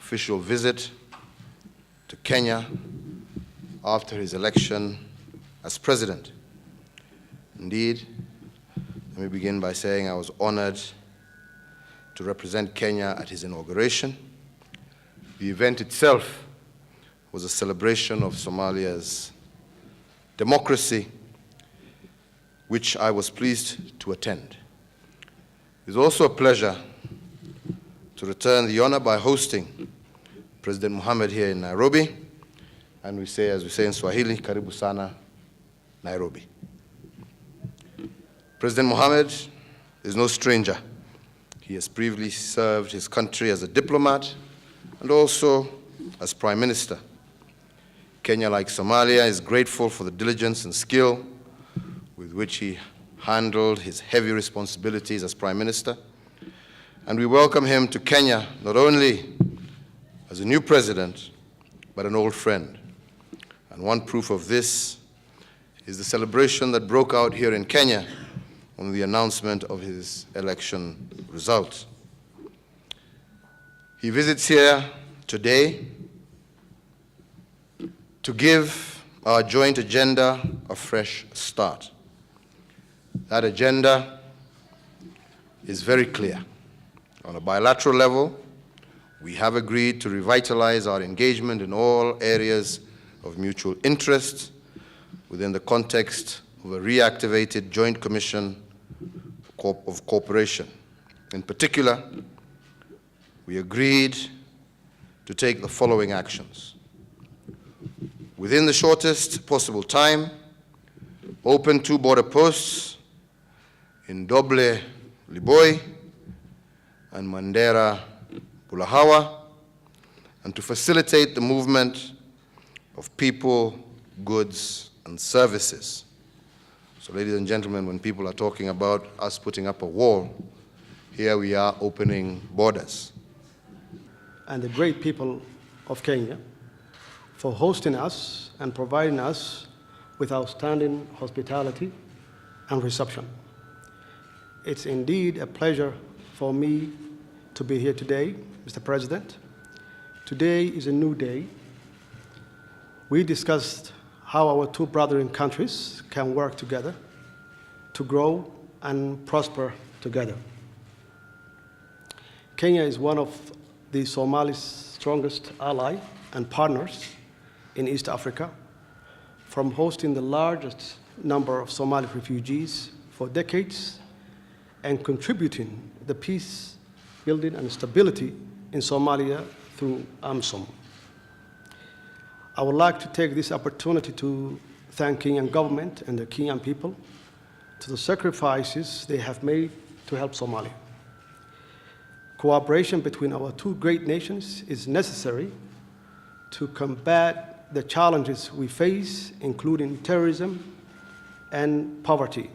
official visit to Kenya after his election as president. Indeed, let me begin by saying I was honored to represent Kenya at his inauguration. The event itself was a celebration of Somalia's democracy, which I was pleased to attend. It was also a pleasure to return the honor by hosting President Mohammed here in Nairobi, and we say, as we say in Swahili, karibu sana, Nairobi. President Mohammed is no stranger. He has previously served his country as a diplomat and also as Prime Minister. Kenya, like Somalia, is grateful for the diligence and skill with which he handled his heavy responsibilities as Prime Minister. And we welcome him to Kenya not only as a new president, but an old friend. And one proof of this is the celebration that broke out here in Kenya on the announcement of his election results. He visits here today to give our joint agenda a fresh start. That agenda is very clear. On a bilateral level, we have agreed to revitalize our engagement in all areas of mutual interest within the context of a reactivated Joint Commission of Cooperation. In particular, we agreed to take the following actions. Within the shortest possible time, open 2 border posts in Doble Liboy and Mandera Bulahawa, and to facilitate the movement of people, goods, and services. So, ladies and gentlemen, when people are talking about us putting up a wall, here we are opening borders. And the great people of Kenya for hosting us and providing us with outstanding hospitality and reception. It's indeed a pleasure for me to be here today, Mr. President. Today is a new day. We discussed how our 2 brothering countries can work together to grow and prosper together. Kenya is one of the Somali's strongest ally and partners in East Africa, from hosting the largest number of Somali refugees for decades and contributing the peace building and stability in Somalia through AMSOM. I would like to take this opportunity to thank Kenyan government and the Kenyan people to the sacrifices they have made to help Somalia. Cooperation between our 2 great nations is necessary to combat the challenges we face, including terrorism and poverty.